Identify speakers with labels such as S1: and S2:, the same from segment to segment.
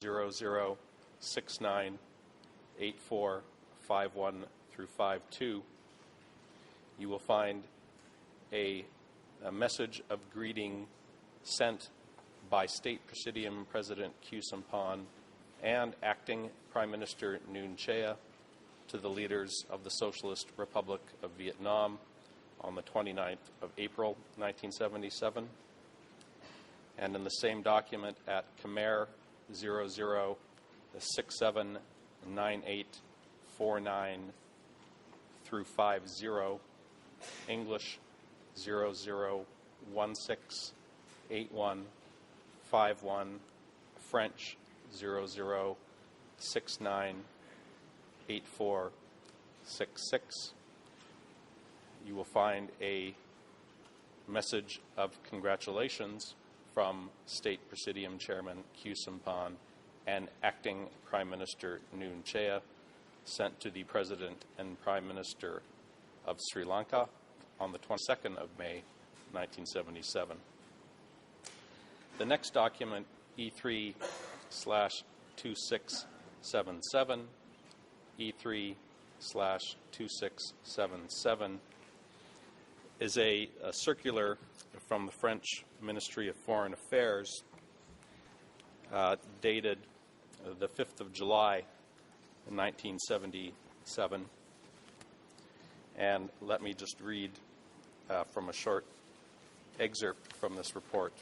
S1: 00698451 through 52, you will find a message of greeting sent by State Presidium President Khieu Samphan and Acting Prime Minister Nuon Chea to the leaders of the Socialist Republic of Vietnam on the 29th of April 1977. And in the same document at Khmer 00679849 through 50, English 00168151, French 00698466. You will find a message of congratulations from State Presidium Chairman Khieu Samphan and Acting Prime Minister Nuon Chea, sent to the President and Prime Minister of Sri Lanka on the 22nd of May, 1977. The next document, E3/2677, E3/2677, is a circular from the French Ministry of Foreign Affairs dated the 5th of July, 1977. And let me just read from a short excerpt from this report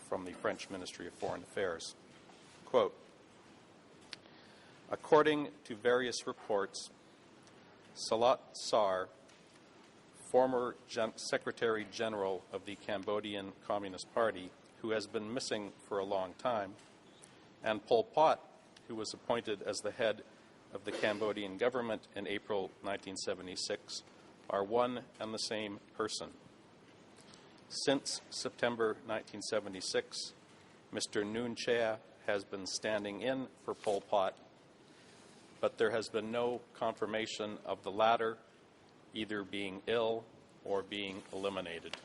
S1: from the French Ministry of Foreign Affairs. Quote, according to various reports, Salat Sar, former Secretary General of the Cambodian Communist Party, who has been missing for a long time, and Pol Pot, who was appointed as the head of the Cambodian government in April 1976, are one and the same person. Since September 1976, Mr. Nuon Chea has been standing in for Pol Pot, but there has been no confirmation of the latter either being ill or being eliminated.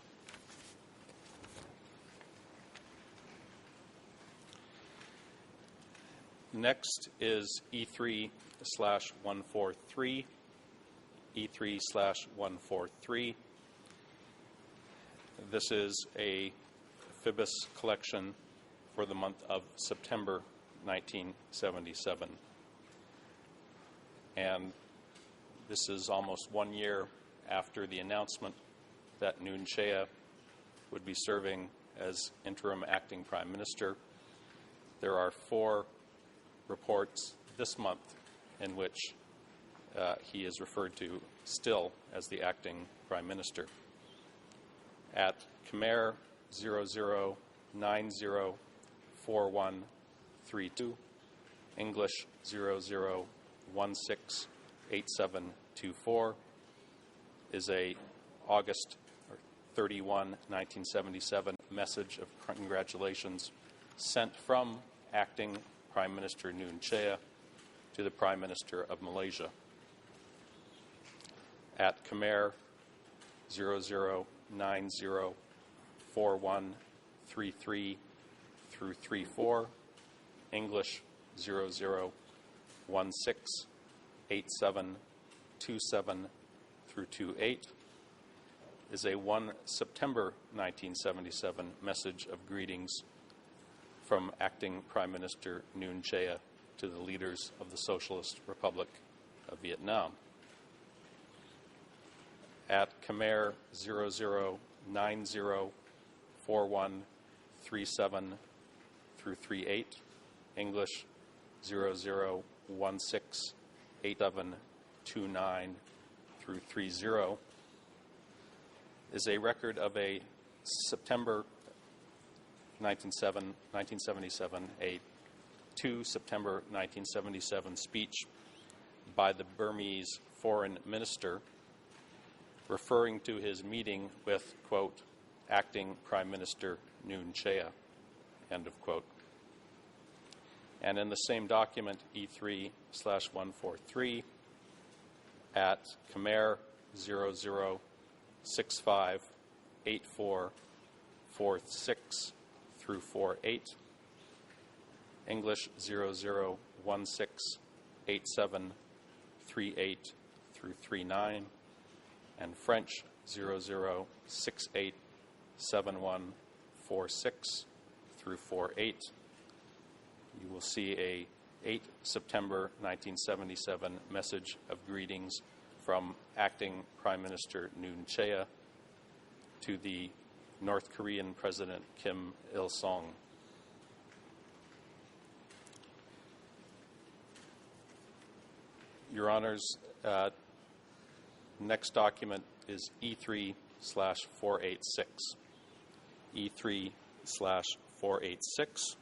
S1: Next is E3/143. E3/143. This is a Phoebus collection for the month of September 1977. And this is almost 1 year after the announcement that Nuon Chea would be serving as interim acting prime minister. There are 4 reports this month in which he is referred to still as the acting prime minister. At Khmer 00904132, English 00168724, is a August 31, 1977 message of congratulations sent from acting Prime Minister Nuon Chea to the Prime Minister of Malaysia. At Khmer 00904133 through 34, English 00168727 through 28, is a 1 September 1977 message of greetings from acting Prime Minister Nuon Chea to the leaders of the Socialist Republic of Vietnam. At Khmer 00904137 through 38, English 00168729 through 30, is a record of a September 1977, a 2 September 1977 speech by the Burmese foreign minister referring to his meeting with, quote, acting Prime Minister Nuon Chea, end of quote. And in the same document, E3/143, at Khmer 00658446 through 48, English 00168738 through 39, and French 00687146 through 48. You will see a 8 September 1977 message of greetings from Acting Prime Minister Noon Chea to the North Korean President Kim Il-sung. Your Honors, next document is E3/486. E3/486.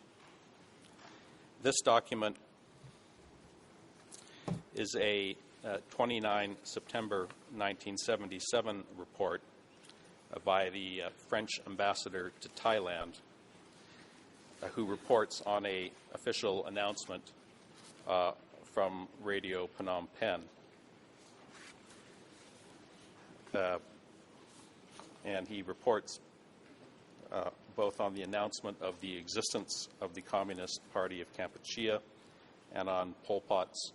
S1: This document is a 29 September 1977 report by the French ambassador to Thailand, who reports on an official announcement from Radio Phnom Penh. And he reports both on the announcement of the existence of the Communist Party of Kampuchea and on Pol Pot's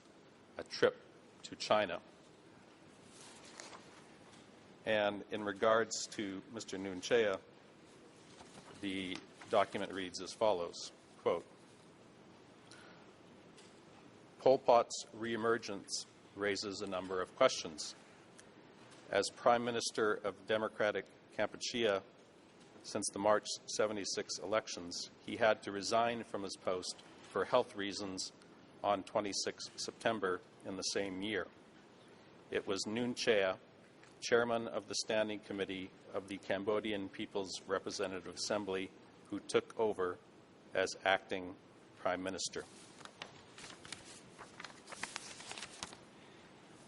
S1: trip to China. And in regards to Mr. Noon Chea, the document reads as follows, quote, Pol Pot's reemergence raises a number of questions. As Prime Minister of Democratic Kampuchea since the March 76 elections, he had to resign from his post for health reasons on 26 September in the same year. It was Noon Chea, chairman of the Standing Committee of the Cambodian People's Representative Assembly, who took over as acting Prime Minister.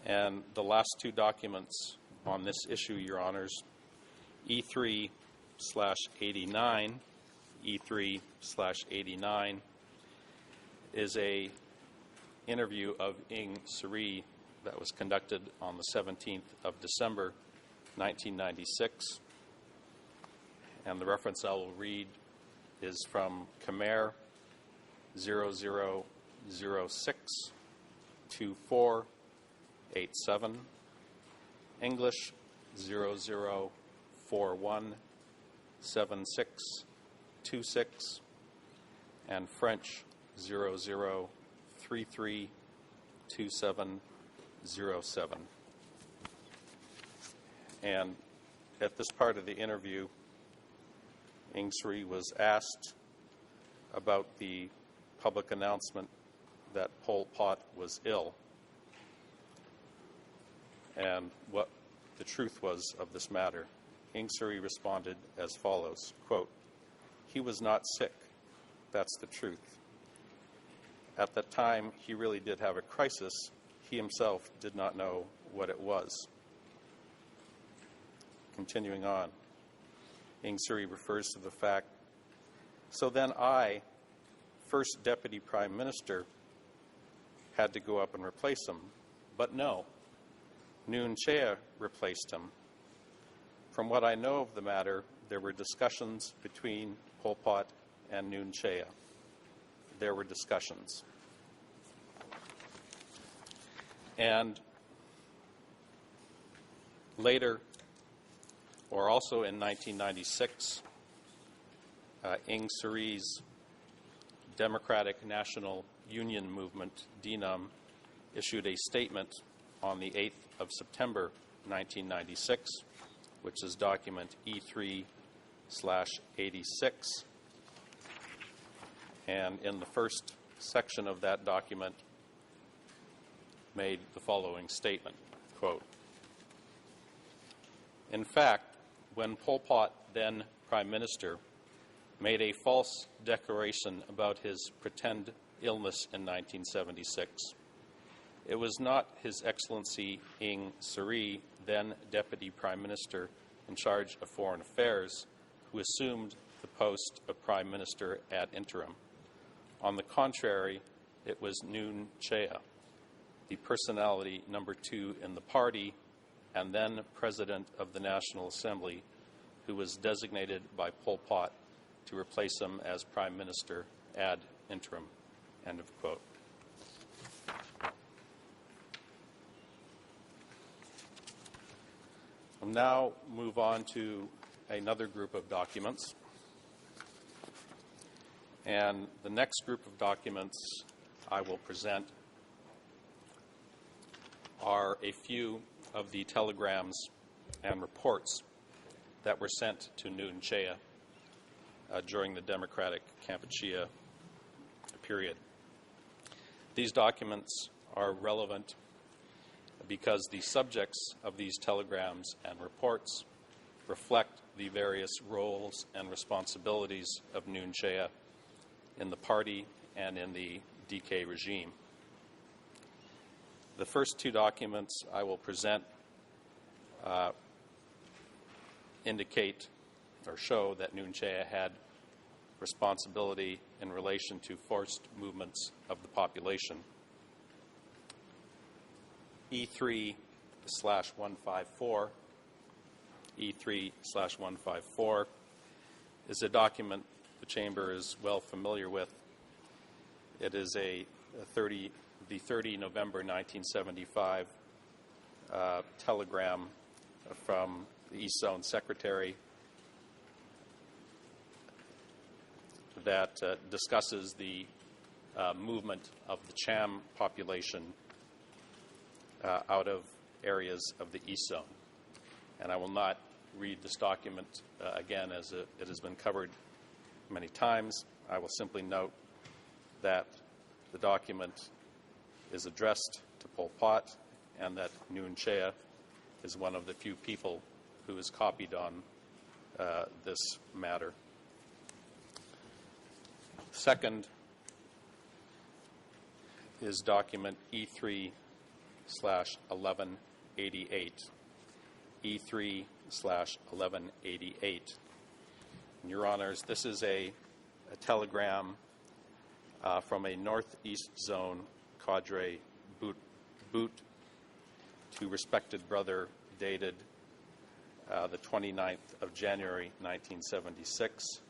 S1: And the last two documents on this issue, Your Honors, E3/89, E3/89 is a interview of Ing Suri that was conducted on the 17th of December, 1996. And the reference I will read is from Khmer 00062487, English 00417626, and French 00332707. And at this part of the interview, Ing Suri was asked about the public announcement that Pol Pot was ill and what the truth was of this matter. Ing Suri responded as follows, quote, he was not sick, that's the truth. At that time, he really did have a crisis. He himself did not know what it was. Continuing on, Ing Suri refers to the fact, so then I, first Deputy Prime Minister, had to go up and replace him. But no, Noon Chea replaced him. From what I know of the matter, there were discussions between Pol Pot and Noon Chea. There were discussions. And later, or also in 1996, Ing Suri's Democratic National Union Movement, DNUM, issued a statement on the 8th of September 1996, which is document E3/86. And in the first section of that document made the following statement, quote, in fact, when Pol Pot, then Prime Minister, made a false declaration about his pretend illness in 1976, it was not His Excellency Ing Suri, then Deputy Prime Minister in charge of Foreign Affairs, who assumed the post of Prime Minister ad interim. On the contrary, it was Noon Chea, the personality number 2 in the party, and then President of the National Assembly, who was designated by Pol Pot to replace him as Prime Minister ad interim. End of quote. We'll now move on to another group of documents. And the next group of documents I will present are a few of the telegrams and reports that were sent to Nuon Chea during the Democratic Kampuchea period. These documents are relevant because the subjects of these telegrams and reports reflect the various roles and responsibilities of Nuon Chea in the party and in the DK regime. The first two documents I will present indicate or show that Nuon Chea had responsibility in relation to forced movements of the population. E3/154 E3/154 is a document the Chamber is well familiar with. It is the 30 November 1975 telegram from the East Zone Secretary that discusses the movement of the Cham population out of areas of the East Zone. And I will not read this document again, as it has been covered many times. I will simply note that the document is addressed to Pol Pot and that Nuon Chea is one of the few people who is copied on this matter. Second is document E3/1188. E3/1188. Your Honors, this is a telegram from a Northeast Zone cadre boot to respected brother dated the 29th of January 1976,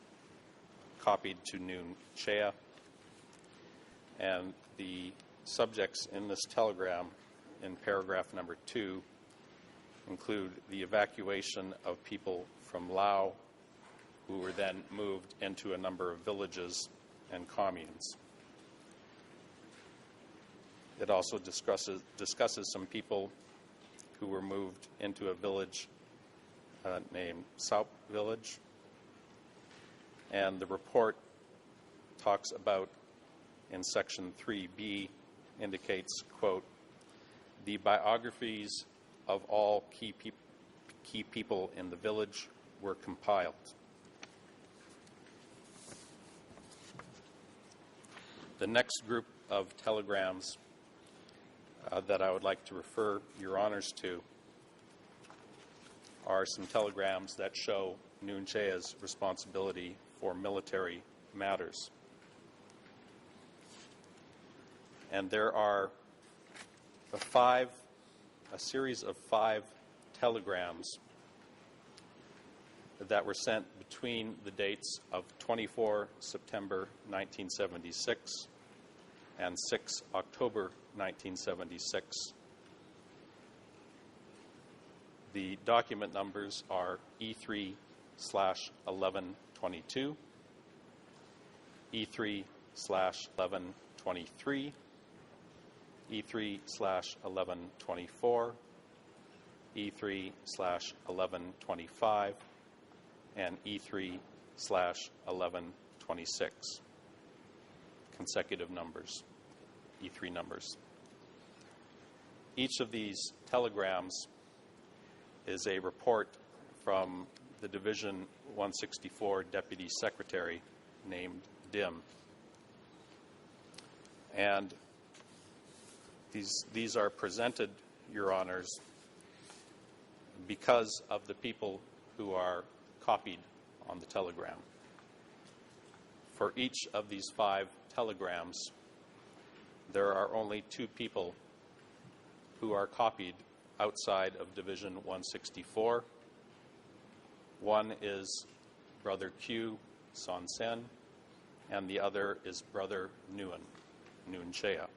S1: copied to Nuon Chea. And the subjects in this telegram in paragraph number 2 include the evacuation of people from Lao who were then moved into a number of villages and communes. It also discusses some people who were moved into a village named Saup Village. And the report talks about, in section 3B, indicates, quote, the biographies of all key people in the village were compiled. The next group of telegrams that I would like to refer Your Honors to are some telegrams that show Nuon Chea's responsibility for military matters. And there are a series of 5 telegrams that were sent between the dates of 24 September 1976 and 6 October 1976. The document numbers are E3/1122, E3/1123, E3/1124, E3/1125, and E3/1126. Consecutive numbers, E3 numbers. Each of these telegrams is a report from the Division 164 Deputy Secretary named Dim. And these are presented, Your Honors, because of the people who are copied on the telegram. For each of these 5 telegrams, there are only 2 people who are copied outside of Division 164. One is Brother Q Son Sen, and the other is Brother Nguyen. Nuon Chea.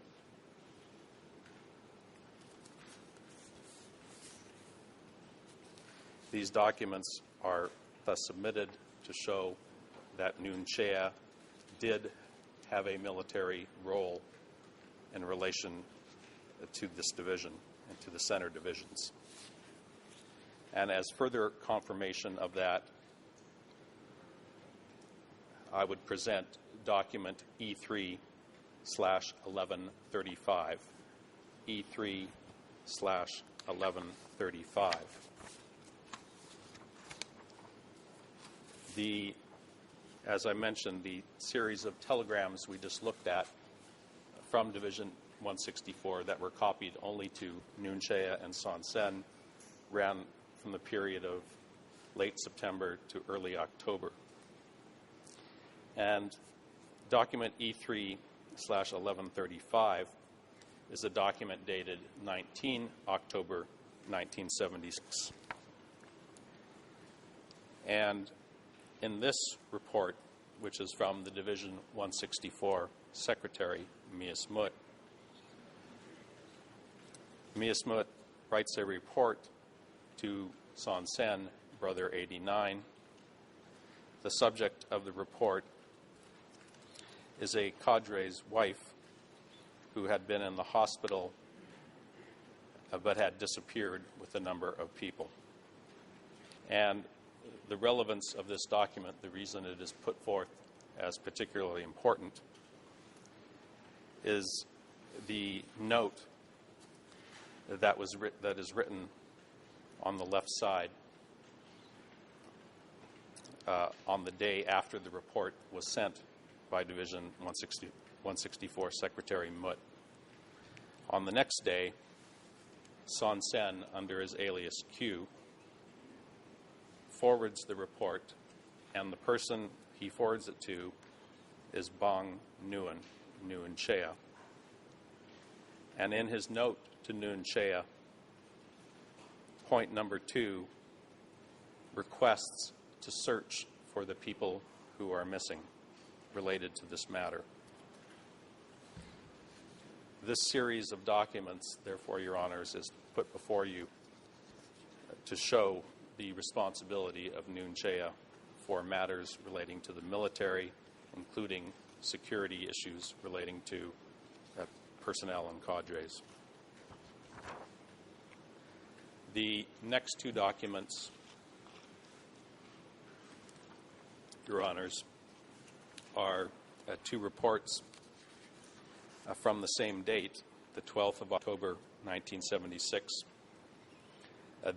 S1: These documents are thus submitted to show that Nuon Chea did have a military role in relation to this division and to the center divisions. And as further confirmation of that, I would present document E3/1135. E3/1135. As I mentioned, the series of telegrams we just looked at from Division 164 that were copied only to Nuon Chea and Son Sen ran from the period of late September to early October. And document E3/1135 is a document dated 19 October 1976. And in this report, which is from the Division 164 Secretary, Mies Moot, Mies Moot writes a report to Son Sen, Brother 89. The subject of the report is a cadre's wife who had been in the hospital but had disappeared with a number of people. And the relevance of this document, the reason it is put forth as particularly important, is the note that is written on the left side on the day after the report was sent by Division 164 Secretary Moot. On the next day, Son Sen, under his alias Q, forwards the report, and the person he forwards it to is Bong Nuon, Nuon Chea. And in his note to Nuon Chea, point number 2 requests to search for the people who are missing related to this matter. This series of documents, therefore, Your Honors, is put before you to show the responsibility of Nuon Chea for matters relating to the military, including security issues relating to personnel and cadres. The next two documents, Your Honors, are two reports from the same date, the 12th of October, 1976.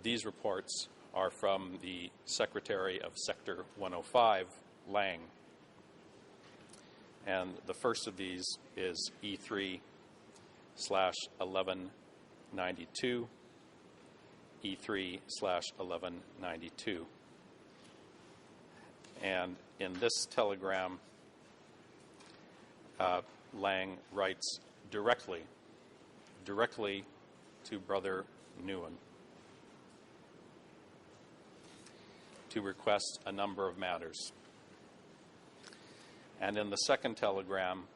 S1: These reports are from the Secretary of Sector 105, Lang. And the first of these is E3/1192, E3/1192. And in this telegram, Lang writes directly to Brother Nuon to request a number of matters. And in the second telegram,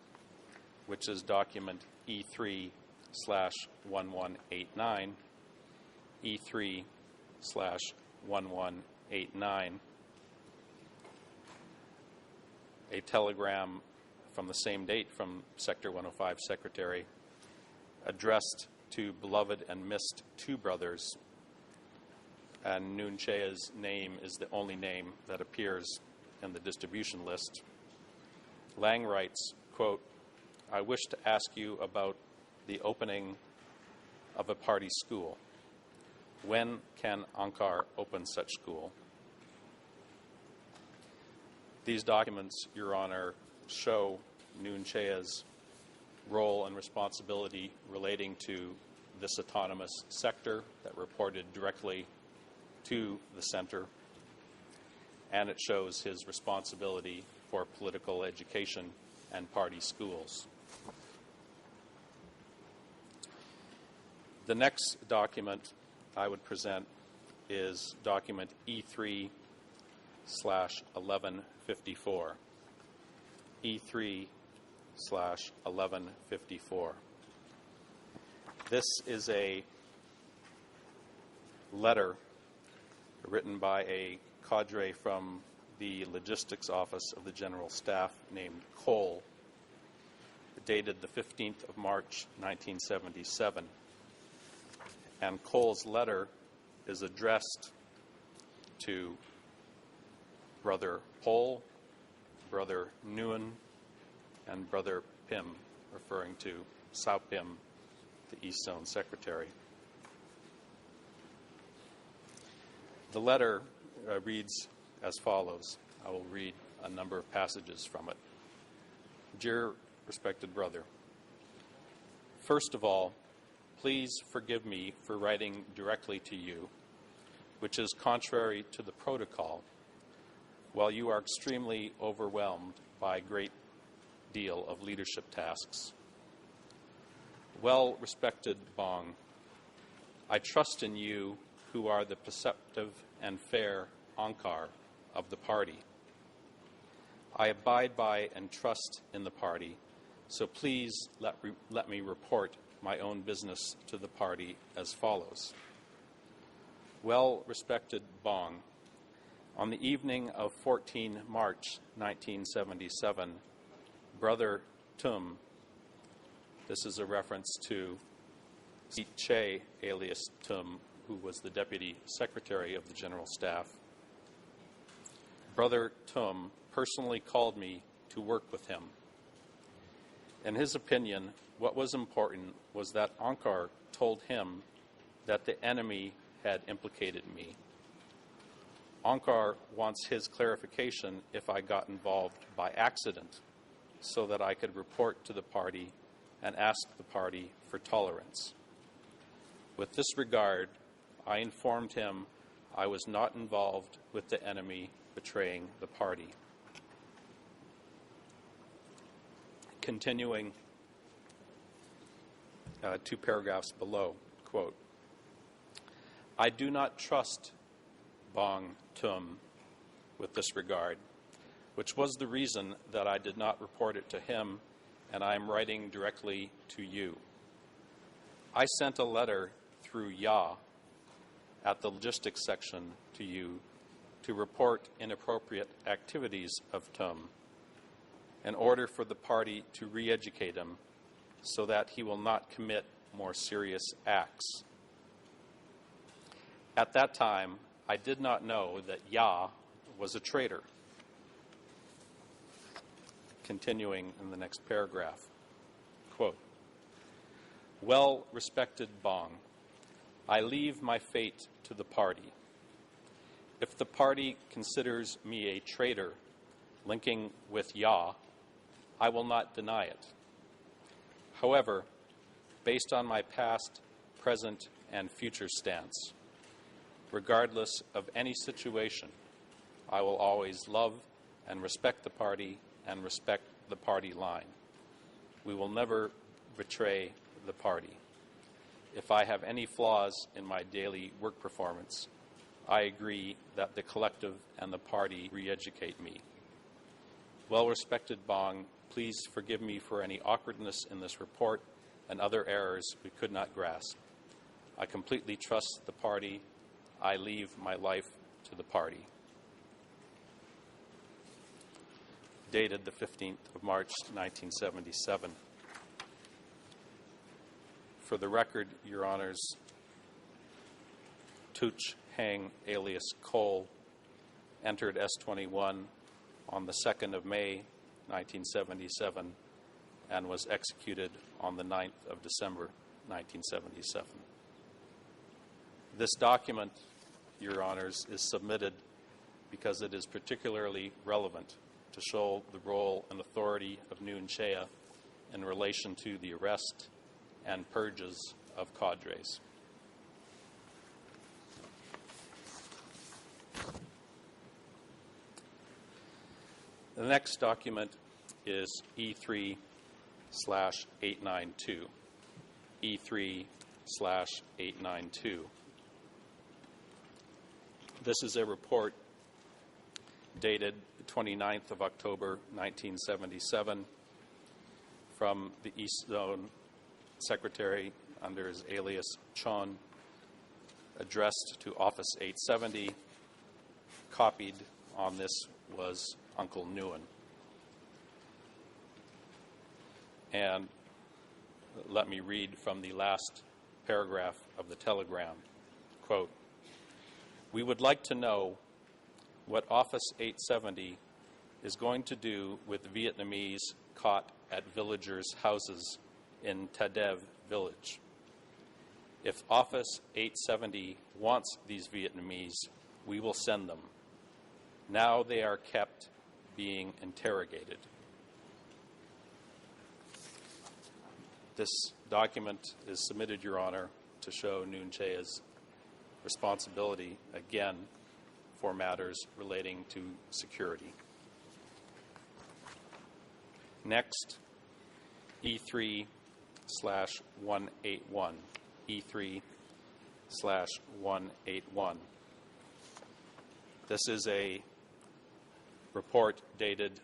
S1: which is document E3/1189, E3/1189, a telegram from the same date from Sector 105 Secretary, addressed to beloved and missed two brothers, and Nuon Chea's name is the only name that appears in the distribution list. Lang writes, quote, "I wish to ask you about the opening of a party school. When can Ankar open such school?" These documents, Your Honor, show Nuon Chea's role and responsibility relating to this autonomous sector that reported directly to the center, and it shows his responsibility for political education and party schools. The next document I would present is document E3/1154. 1154. This is a letter written by a cadre from the logistics office of the General Staff named Cole, dated the 15th of March, 1977. And Cole's letter is addressed to Brother Pol, Brother Nguyen, and Brother Pim, referring to Sao Pim, the East Zone Secretary. The letter reads as follows. I will read a number of passages from it. Dear respected brother, first of all, please forgive me for writing directly to you, which is contrary to the protocol, while you are extremely overwhelmed by a great deal of leadership tasks. Well-respected Bong, I trust in you who are the perceptive and fair Angkar of the party. I abide by and trust in the party, so please let me report my own business to the party as follows. Well-respected Bong, on the evening of 14 March 1977, Brother Tum, this is a reference to Seat Che, alias Tum, who was the Deputy Secretary of the General Staff. Brother Tum personally called me to work with him. In his opinion, what was important was that Angkar told him that the enemy had implicated me. Angkar wants his clarification if I got involved by accident, so that I could report to the party and ask the party for tolerance. With this regard, I informed him I was not involved with the enemy betraying the party. Continuing 2 paragraphs below, quote, I do not trust Bong Tum with this regard, which was the reason that I did not report it to him, and I am writing directly to you. I sent a letter through Ya at the logistics section to you to report inappropriate activities of Tum in order for the party to re-educate him so that he will not commit more serious acts. At that time, I did not know that Ya was a traitor. Continuing in the next paragraph, quote, well-respected Bong, I leave my fate to the party. If the party considers me a traitor linking with Ya, I will not deny it. However, based on my past, present, and future stance, regardless of any situation, I will always love and respect the party and respect the party line. We will never betray the party. If I have any flaws in my daily work performance, I agree that the collective and the party re-educate me. Well-respected Bong, please forgive me for any awkwardness in this report and other errors we could not grasp. I completely trust the party. I leave my life to the party. Dated the 15th of March, 1977. For the record, Your Honors, Tuch Hang, alias Cole, entered S-21 on the 2nd of May, 1977, and was executed on the 9th of December, 1977. This document, Your Honors, is submitted because it is particularly relevant to show the role and authority of Nguyen Chea in relation to the arrest and purges of cadres. The next document is E3/892. E3/892. This is a report dated the 29th of October, 1977, from the East Zone Secretary under his alias Chon, addressed to Office 870. Copied on this was Uncle Nguyen. And let me read from the last paragraph of the telegram. Quote, "We would like to know what Office 870 is going to do with Vietnamese caught at villagers' houses in Tadev village. If Office 870 wants these Vietnamese, we will send them. Now they are kept being interrogated." This document is submitted, Your Honor, to show Nguyen Chea's responsibility, again, for matters relating to security. Next, E3/181. E3/181. This is a report dated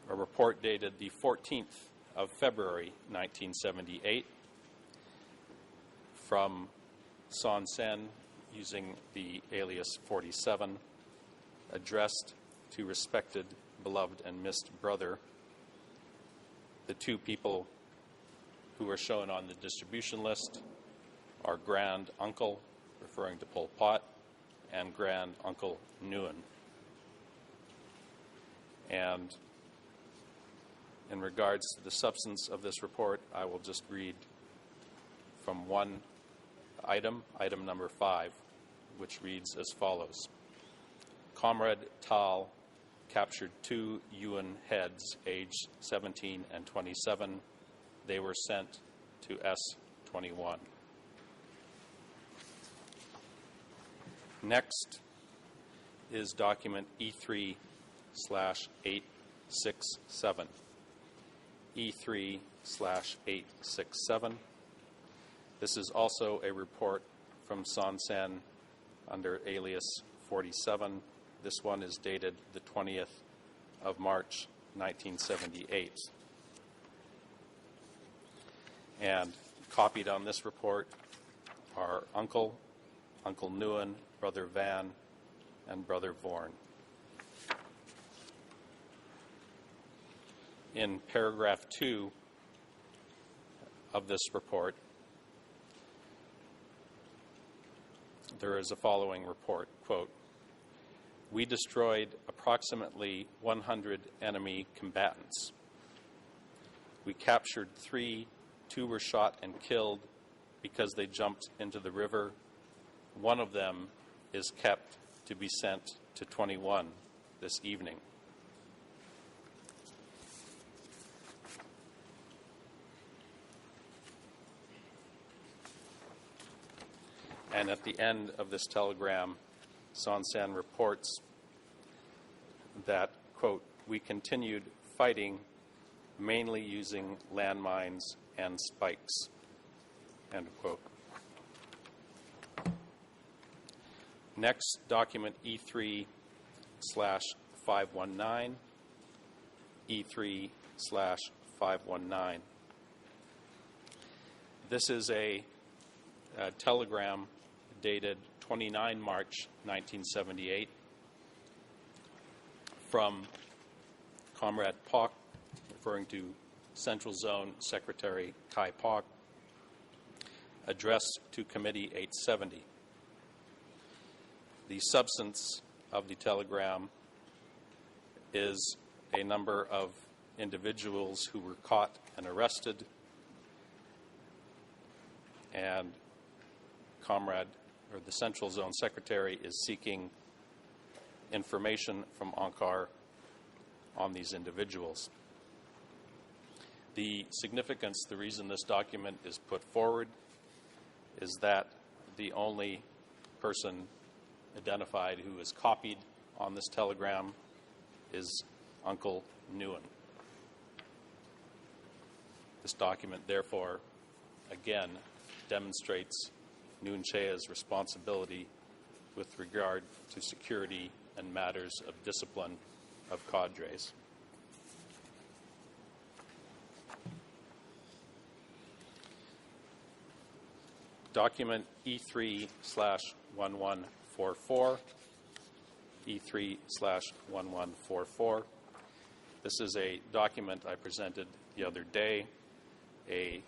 S1: a report dated the 14th of February, 1978, from Son Sen, using the alias 47, addressed to respected, beloved, and missed brother, the two people who are shown on the distribution list are Grand Uncle, referring to Pol Pot, and Grand Uncle Nguyen. And in regards to the substance of this report, I will just read from one item, item number 5, which reads as follows. Comrade Tal captured 2 Yuan heads, aged 17 and 27. They were sent to S-21. Next is document E3/867. E3/867. This is also a report from Son Sen under alias 47. This one is dated the 20th of March, 1978. And copied on this report are Uncle Nguyen, Brother Van, and Brother Vorn. In paragraph 2 of this report, there is a following report, quote, "We destroyed approximately 100 enemy combatants. We captured 3, 2 were shot and killed because they jumped into the river. One of them is kept to be sent to 21 this evening." And at the end of this telegram, Son Sen reports that, quote, "We continued fighting mainly using landmines and spikes," end quote. Next, document E3/519. E3/519. This is a telegram dated 29 March 1978 from Comrade Pak, referring to Central Zone Secretary Kai Pak, addressed to Committee 870. The substance of the telegram is a number of individuals who were caught and arrested, and the Central Zone Secretary is seeking information from Ankar on these individuals. The significance, the reason this document is put forward, is that the only person identified who is copied on this telegram is Uncle Nguyen. This document, therefore, again, demonstrates Nguyen Chea's responsibility with regard to security and matters of discipline of cadres. Document E3/1144, E3/1144. This is a document I presented the other day, the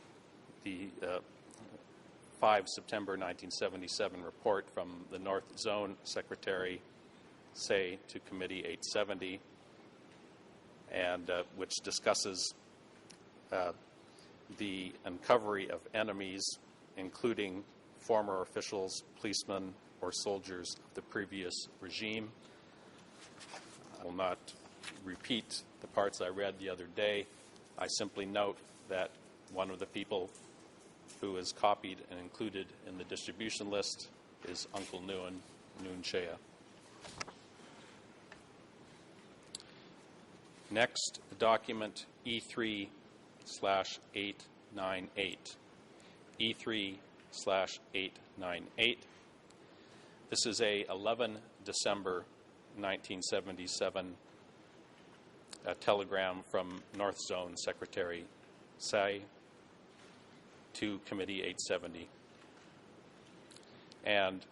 S1: 5 September 1977 report from the North Zone Secretary, say, to Committee 870, and which discusses the uncovery of enemies, including former officials, policemen, or soldiers of the previous regime. I will not repeat the parts I read the other day. I simply note that one of the people who is copied and included in the distribution list is Uncle Nguyen, Nguyen Chea. Next, document E3/898. E3/898. This is a 11 December 1977 telegram from North Zone Secretary Say to Committee 870. And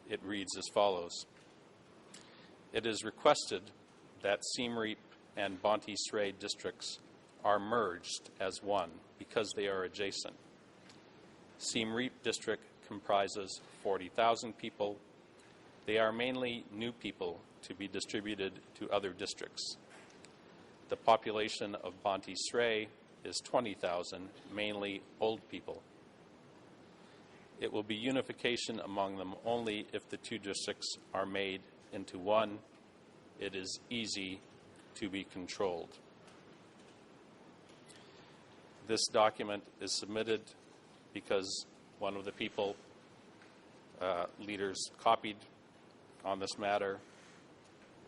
S1: it reads as follows. It is requested that Siem Reap and Bonte Sray districts are merged as one because they are adjacent. Siem Reap district comprises 40,000 people. They are mainly new people to be distributed to other districts. The population of Bonte Sray is 20,000, mainly old people. It will be unification among them only if the two districts are made into one. It is easy to be controlled. This document is submitted because one of the people, leaders copied on this matter,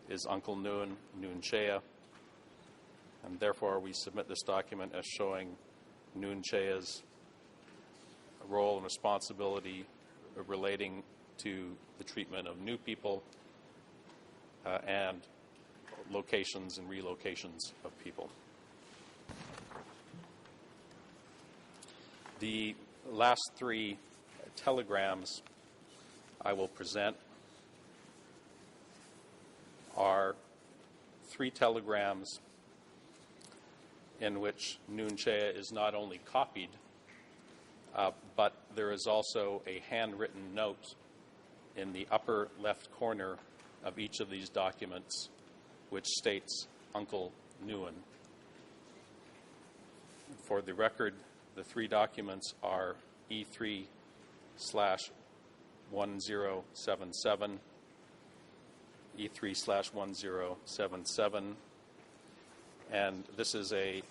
S1: is Uncle Nguyen, Nguyen Chea, and therefore we submit this document as showing Nguyen Chea's role and responsibility relating to the treatment of new people and locations and relocations of people. The last three telegrams I will present are three telegrams in which Nguyen Chea is not only copied, but there is also a handwritten note in the upper left corner of each of these documents which states Uncle Nguyen. For the record, the three documents are E3/1077, E3/1077, and this is a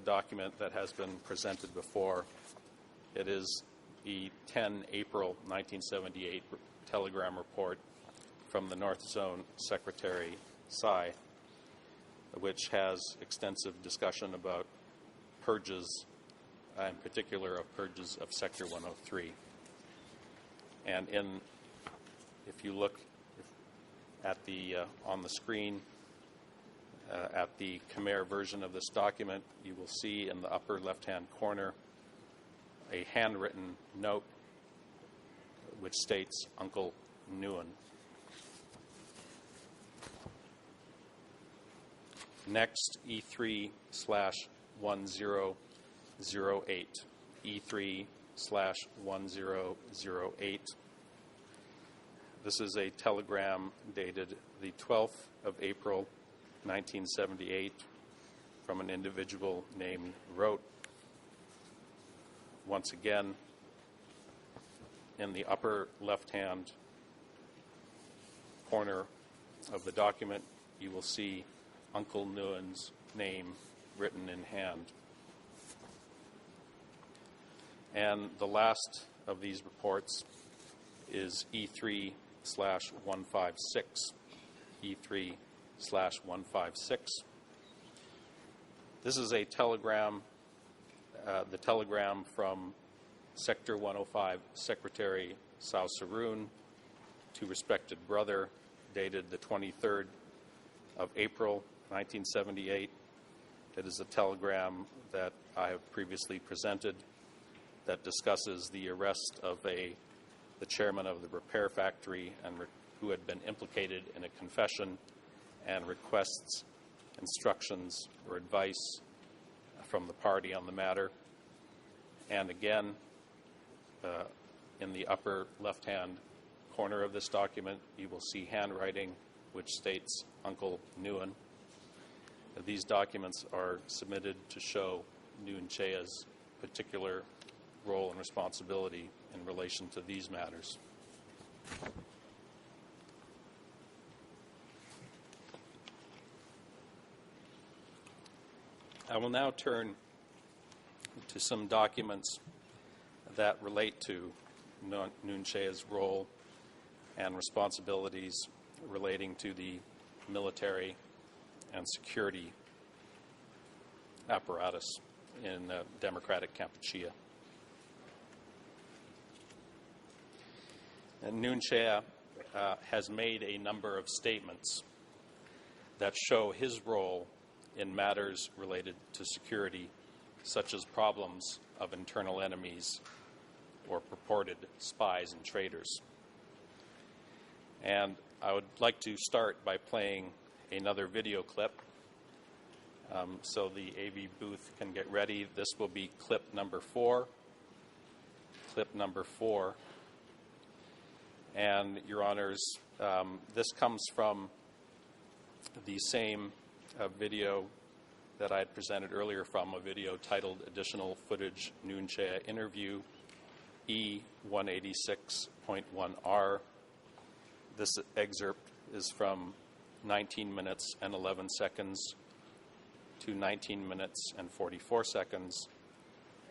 S1: document that has been presented before. It is the 10 April 1978 telegram report from the North Zone Secretary Sai, which has extensive discussion about purges, in particular of purges of Sector 103. And if you look at the on the screen at the Khmer version of this document, you will see in the upper left-hand corner a handwritten note which states Uncle Nguyen. Next, E3/1008. E3/1008. This is a telegram dated the 12th of April, 1978, from an individual named Rote. Once again, in the upper left-hand corner of the document, you will see Uncle Nguyen's name written in hand. And the last of these reports is E3/156. E3/156. This is a telegram, the telegram from Sector 105 Secretary Sao Saroon to respected brother, dated the 23rd of April, 1978. It is a telegram that I have previously presented. that discusses the arrest of the chairman of the repair factory and who had been implicated in a confession, and requests instructions or advice from the party on the matter. And again, in the upper left-hand corner of this document, you will see handwriting which states Uncle Nguyen. These documents are submitted to show Nguyen Chea's particular role and responsibility in relation to these matters. I will now turn to some documents that relate to Nguyen Chea's role and responsibilities relating to the military and security apparatus in democratic Kampuchea. And Nguyen Chea has made a number of statements that show his role in matters related to security, such as problems of internal enemies or purported spies and traitors. And I would like to start by playing another video clip so the AV booth can get ready. This will be clip number 4. Clip number 4. And, Your Honors, this comes from the same video that I had presented earlier from, a video titled Additional Footage Nguyen Chea Interview E186.1R. This excerpt is from 19 minutes and 11 seconds to 19 minutes and 44 seconds.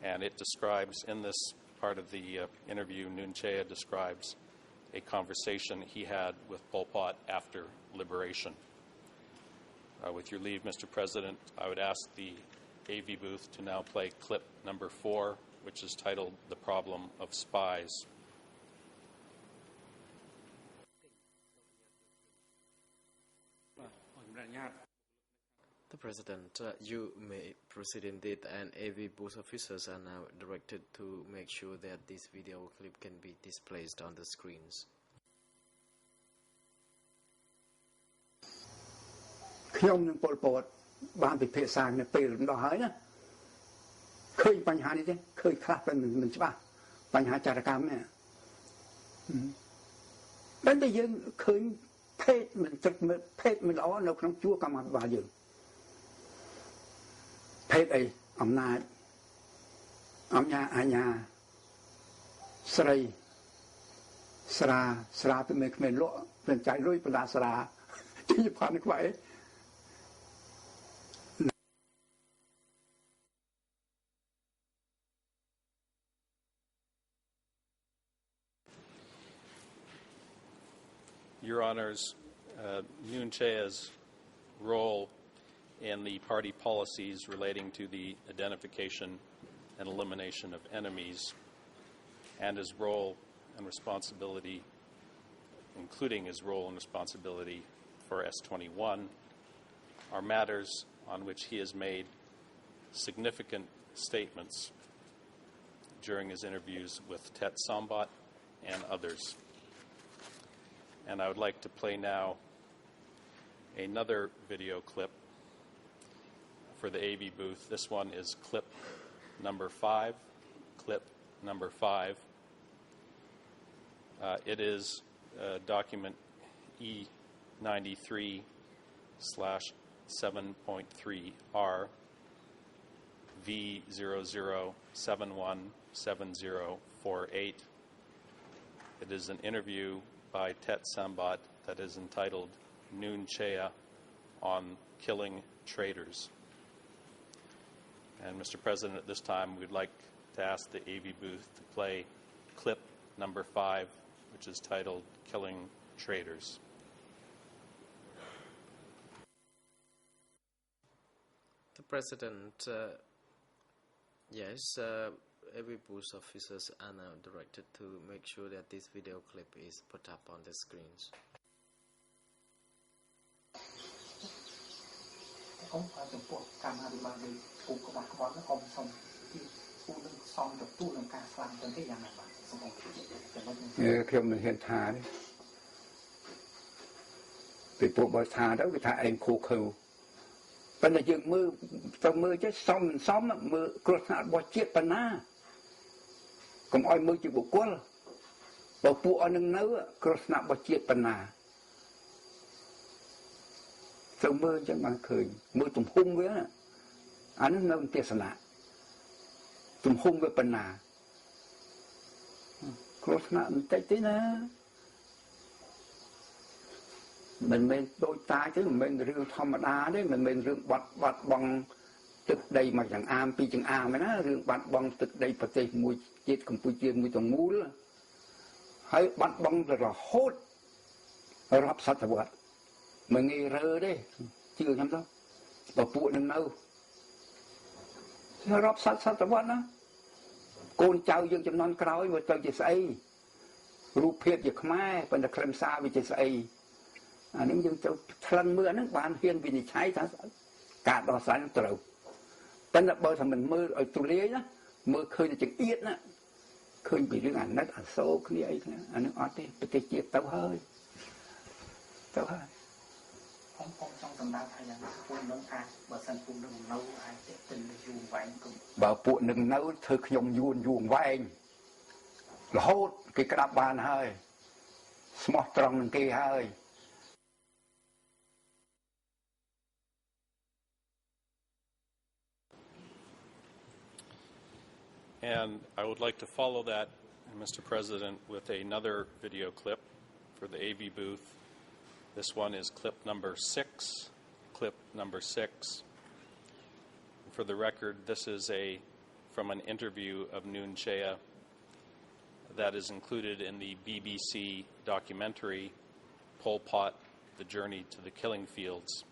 S1: And it describes, in this part of the interview, Nguyen Chea describes a conversation he had with Pol Pot after liberation. With your leave, Mr. President, I would ask the AV booth to now play clip number 4, which is titled The Problem of Spies.
S2: The President, you may proceed indeed, and AV booth officers are now directed to make sure that this video clip can be displayed on the screens.
S3: ខ្ញុំនឹងពលពតបានពិភាក្សានៅពេលរំដោះហើយណាឃើញបញ្ហានេះទេឃើញខ្លះតែមិនច្បាស់បញ្ហាចារកម្មនេះតែយើងឃើញភេទមិនទឹកភេទមិនល្អនៅក្នុងជួរកម្មាភិបាលយើងភេទអីអំណាចអាញាស្រីស្រាទៅមិនគ្មានលក់មិនចាយលុយបណ្ដាស្រាទីផានខ្វៃ
S1: Your Honors, Nguyen Chea's role in the party policies relating to the identification and elimination of enemies, and his role and responsibility, including his role and responsibility for S-21, are matters on which he has made significant statements during his interviews with Tet Sombat and others. And I would like to play now another video clip for the AV booth. This one is clip number 5. Clip number 5. It is document E93/7.3R V00717048. It is an interview by Tet Sambat that is entitled Nguyen Chea on Killing Traitors. And Mr. President, at this time we'd like to ask the AV booth to play clip number 5, which is titled Killing Traitors.
S2: The President, yes, every booth officers are now directed to make sure that this video clip is put up on the screens.
S3: ចំពោះកម្មអភិបាលយើងពូក្បាស់ក្បត់អមសុំទីពូនឹងសំទទួលនឹងការ ខ្ញុំមិនហ៊ានថាទេពីពួកបើថាទៅគេថាឯងខូខើប៉ុន្តែយើងមើលទៅមើលចេះសមមិនសមមើលគ្រោះថ្នាក់របស់ជាតិប៉ុណ្ណាកុំឲ្យមើលជាបុគ្គលបើពួកអស់នឹងនៅគ្រោះថ្នាក់របស់ជាតិប៉ុណ្ណាទៅមើលអញ្ចឹងបានឃើញមើលទំហំវាអានេះនៅទេសនាទំហំវាប៉ុណ្ណាគ្រោះថ្នាក់បន្តិចទេណាមិនមែនដូចតាទេមិនមែនរឿងធម្មតាទេមិនមែនរឿងបាត់បង់ទឹកដីមកចង្អាមពីចង្អាមឯណារឿងបាត់បង់ទឹកដីប្រទេសមួយជាតិកម្ពុជាមួយទាំងមូលហើយបាត់បង់ទៅរហូតរាប់សតវត្សមិនងាយរើទេជឿខ្ញុំទៅបើពួកនឹងនៅរាប់សតវត្សណាកូនចៅយើងចំនួនក្រោយមកទៅជាស្អីរូបភាពជាខ្មែរប៉ុន្តែខ្លឹមសារវាជាស្អីអានេះយើងទៅថ្លឹងមើលហ្នឹងបានហ៊ានវិនិច្ឆ័យថាការដោះស្រាយត្រូវប៉ុន្តែបើថាមិនមើលឲ្យទូលាយណាមើលឃើញតែចង្អៀតណាឃើញពីរឿងអាណិតអាសូរគ្នាអីគ្នាអានឹងអត់ទេប្រទេសជាតិទៅហើយ
S4: ខ្ញុំចង់សម្ដៅថាយ៉ាងពួកនឹងអាចបើសិនពួកនឹងនៅអាចទៅយូរវែងគុំ
S3: បើពួកនឹងនៅធ្វើខ្ញុំយួនវែងរហូតគេក្តាប់បានហើយស្មោះត្រង់នឹងគេហើយ
S1: And I would like to follow that, Mr. President, with another video clip for the AV booth. This one is clip number 6. For the record, this is from an interview of Noon Chea that is included in the BBC documentary Pol Pot, The Journey to the Killing Fields,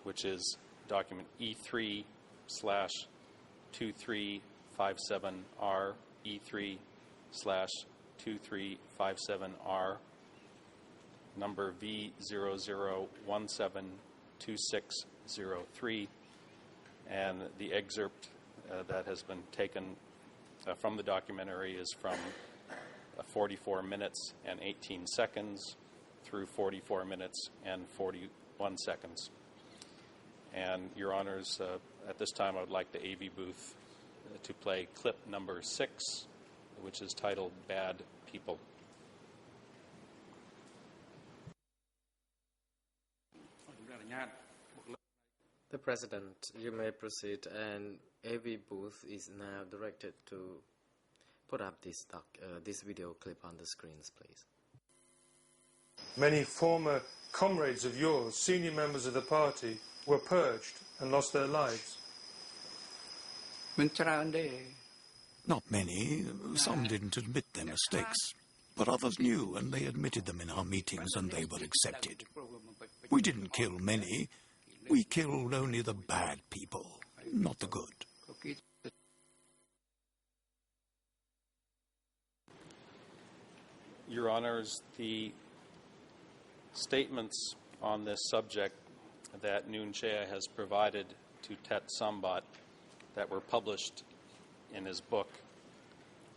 S1: which is document E3/2357R, E3/2357R, number V00172603, and the excerpt that has been taken from the documentary is from 44 minutes and 18 seconds through 44 minutes and 41 seconds. And, Your Honors, at this time I would like the AV booth to play clip number 6, which is titled Bad People.
S2: The President, you may proceed, and AV booth is now directed to put up this video clip on the screens, please.
S5: Many former comrades of yours, senior members of the party, were purged and lost their lives.
S6: Not many. Some didn't admit their mistakes. But others knew, and they admitted them in our meetings, and they were accepted. We didn't kill many. We killed only the bad people, not the good.
S1: Your Honors, the statements on this subject that Noon Chea has provided to Tet Sambat that were published in his book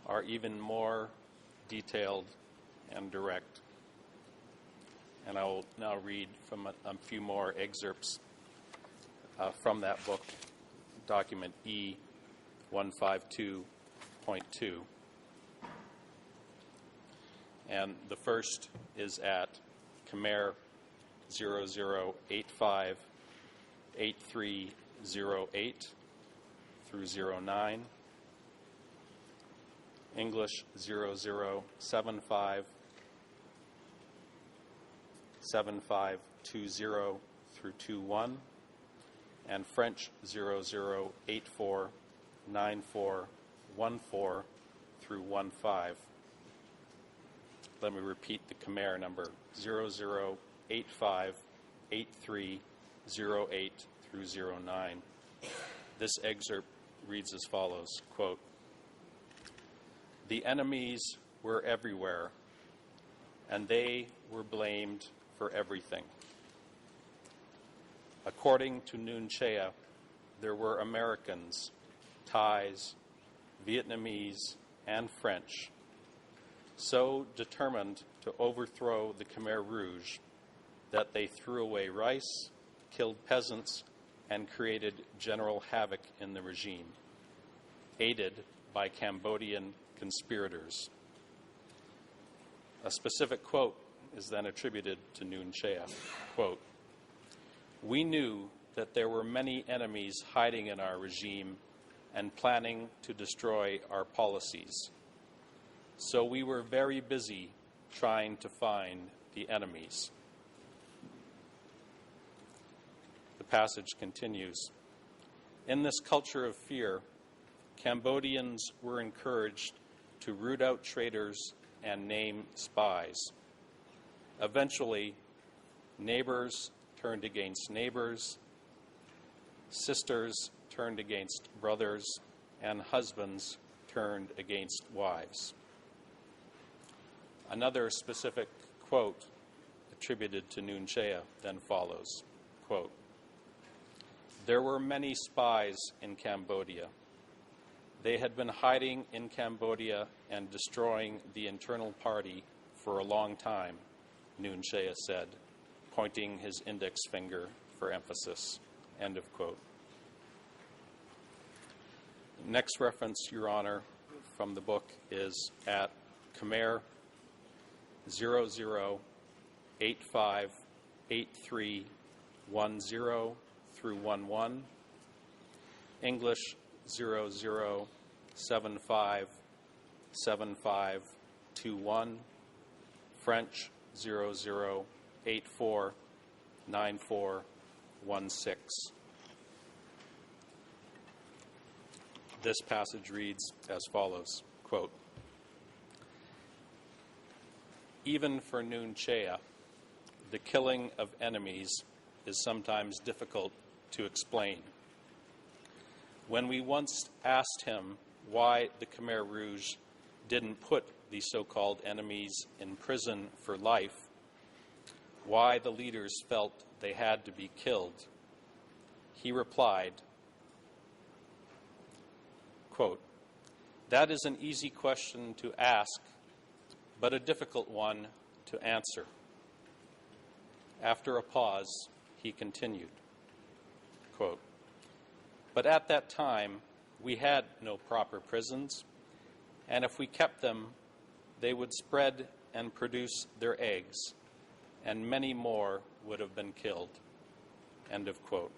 S1: are even more detailed and direct. And I will now read from a few more excerpts from that book, document E152.2. And the first is at Khmer 00858308 through 09, English 00757520 through 21, and French 00849414 through 15. Let me repeat the Khmer number, 00858308 through 09. This excerpt reads as follows, quote, "The enemies were everywhere, and they were blamed for everything. According to Noon Chea, there were Americans, Thais, Vietnamese, and French, so determined to overthrow the Khmer Rouge that they threw away rice, killed peasants, and created general havoc in the regime, aided by Cambodian conspirators. A specific quote is then attributed to Nuon Chea. Quote, "We knew that there were many enemies hiding in our regime and planning to destroy our policies. So we were very busy trying to find the enemies." The passage continues. In this culture of fear, Cambodians were encouraged to root out traitors and name spies. Eventually, neighbors turned against neighbors, sisters turned against brothers, and husbands turned against wives. Another specific quote attributed to Nuon Chea then follows. Quote, "There were many spies in Cambodia. They had been hiding in Cambodia and destroying the internal party for a long time," Nuon Chea said, pointing his index finger for emphasis. End of quote. Next reference, Your Honor, from the book is at Khmer 00858310 through 11, English 00757521, French 00849416. This passage reads as follows, quote, "Even for Nuon Chea, the killing of enemies is sometimes difficult to explain. When we once asked him why the Khmer Rouge didn't put the so-called enemies in prison for life, why the leaders felt they had to be killed, he replied, quote, "That is an easy question to ask, but a difficult one to answer." After a pause, he continued, quote, "But at that time, we had no proper prisons, and if we kept them, they would spread and produce their eggs, and many more would have been killed." End of quote.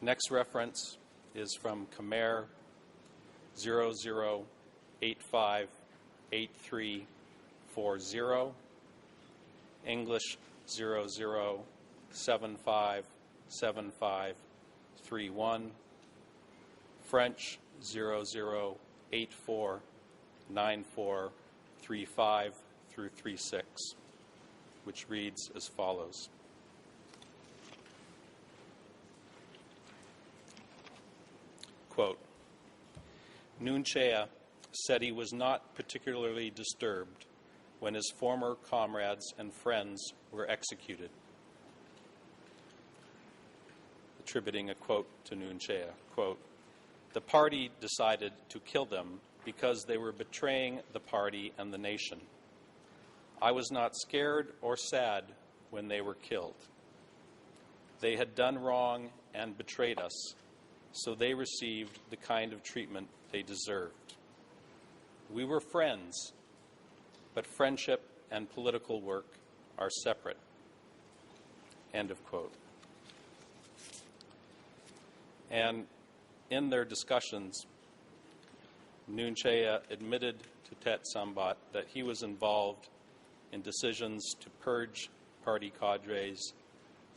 S1: Next reference is from Khmer 00858340, English 00757531, French 00849435 through 36, which reads as follows. Quote, "Nuon Chea said he was not particularly disturbed when his former comrades and friends were executed." Attributing a quote to Nuon Chea, quote, "The party decided to kill them because they were betraying the party and the nation. I was not scared or sad when they were killed. They had done wrong and betrayed us, so they received the kind of treatment they deserved. We were friends, but friendship and political work are separate." End of quote. And in their discussions, Nuon Chea admitted to Tet Sambat that he was involved in decisions to purge party cadres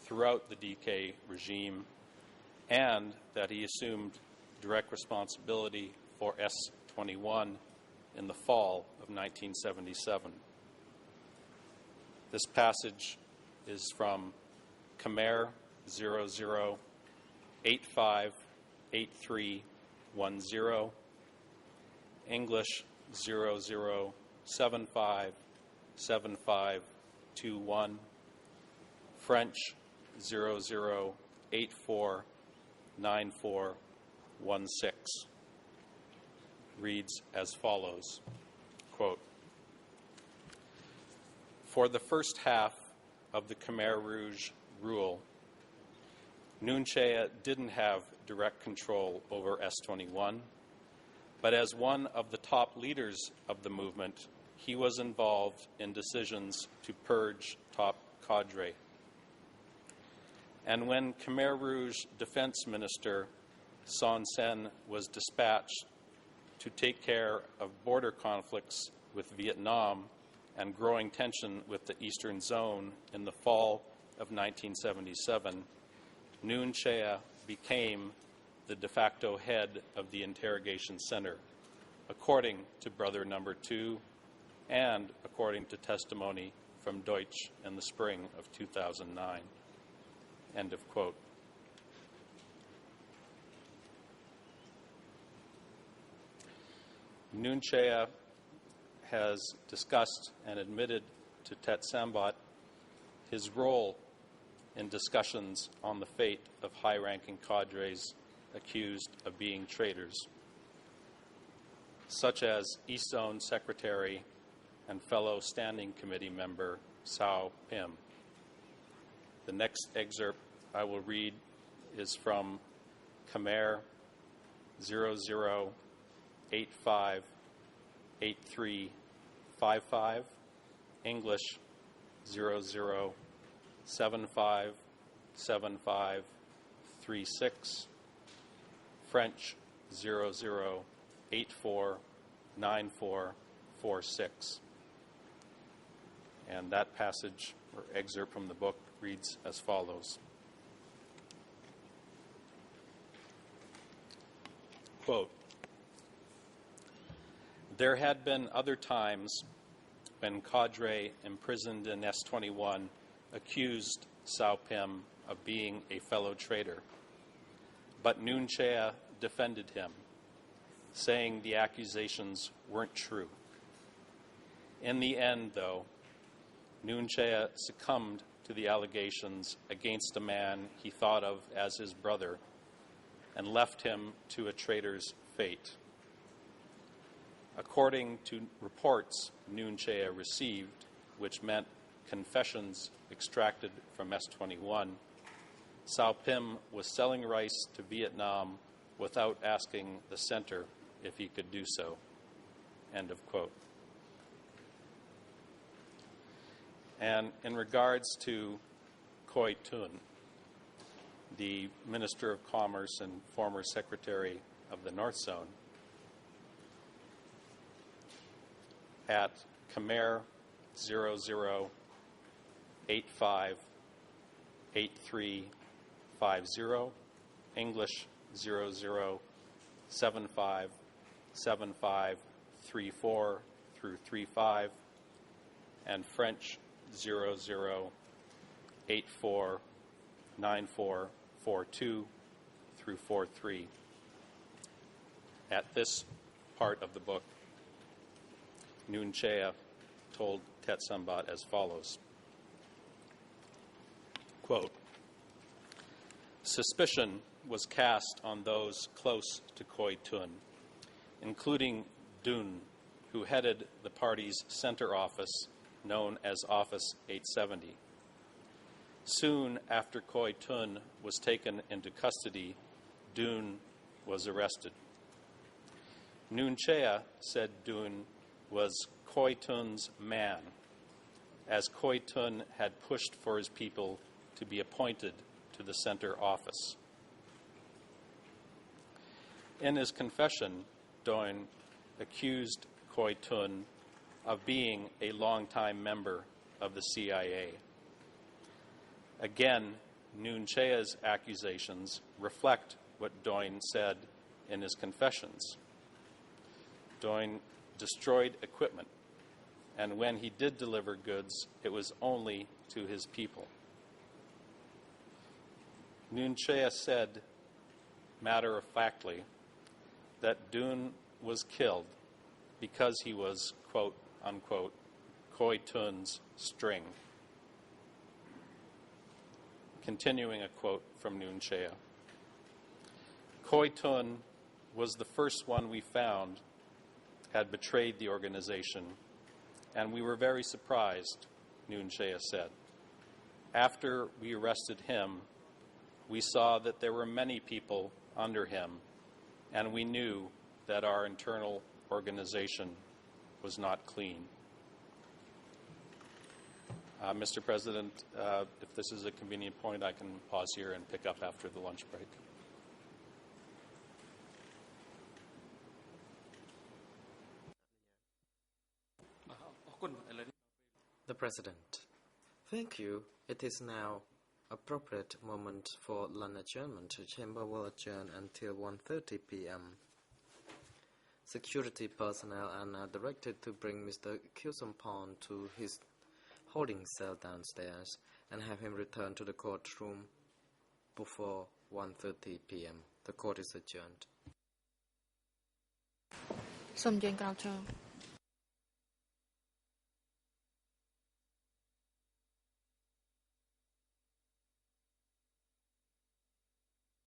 S1: throughout the DK regime, and that he assumed direct responsibility for S-21 in the fall of 1977. This passage is from Khmer 00858310, English 00757521, French 00849416, reads as follows, quote, "For the first half of the Khmer Rouge rule, Nuon Chea didn't have direct control over S-21, but as one of the top leaders of the movement, he was involved in decisions to purge top cadre. And when Khmer Rouge Defense Minister Son Sen was dispatched to take care of border conflicts with Vietnam and growing tension with the Eastern Zone in the fall of 1977, Nuon Chea became the de facto head of the interrogation center, according to Brother Number 2 and according to testimony from Deutsch in the spring of 2009. End of quote. Nuon Chea has discussed and admitted to Tet Sambot his role in discussions on the fate of high-ranking cadres accused of being traitors, such as East Zone Secretary and fellow Standing Committee member Sao Pim. The next excerpt I will read is from Khmer 00858355, English 00757536, French 00849446. And that passage or excerpt from the book reads as follows. Quote, "There had been other times when cadre imprisoned in S-21 accused Sao Pim of being a fellow traitor, but Nuon Chea defended him, saying the accusations weren't true. In the end, though, Nuon Chea succumbed to the allegations against a man he thought of as his brother and left him to a traitor's fate. According to reports Nuon Chea received, which meant confessions extracted from S-21, Sao Pim was selling rice to Vietnam without asking the center if he could do so." End of quote. And in regards to Khoi Tun, the Minister of Commerce and former Secretary of the North Zone, at Khmer 00858350, English 00757534 through 35, and French 00849442 through 43. At this part of the book, Nuon Chea told Tet Sambot as follows, quote, "Suspicion was cast on those close to Khoi Tun, including Dun, who headed the party's center office known as Office 870. Soon after Khoi Tun was taken into custody, Dun was arrested. Nuon Chea said Dun was Khoi Tun's man, as Khoi Tun had pushed for his people to be appointed to the center office. In his confession, Dun accused Khoi Tun of being a longtime member of the CIA. Again, Nuon Chea's accusations reflect what Dun said in his confessions. Dun destroyed equipment, and when he did deliver goods, it was only to his people. Nuon Chea said, matter-of-factly, that Dun was killed because he was, quote, unquote, Khoi Tun's string." Continuing a quote from Nuon Chea, "Khoi Tun was the first one we found had betrayed the organization, and we were very surprised, Noon Shea said. After we arrested him, we saw that there were many people under him, and we knew that our internal organization was not clean. Mr. President, if this is a convenient point, I can pause here and pick up after the lunch break.
S2: The President. Thank you. It is now appropriate moment for lunch adjournment. The chamber will adjourn until 1:30 p.m. Security personnel are now directed to bring Mr. Kyusompon to his holding cell downstairs and have him return to the courtroom before 1:30 p.m. The court is adjourned.
S7: សូមយើងក្រោកឈរ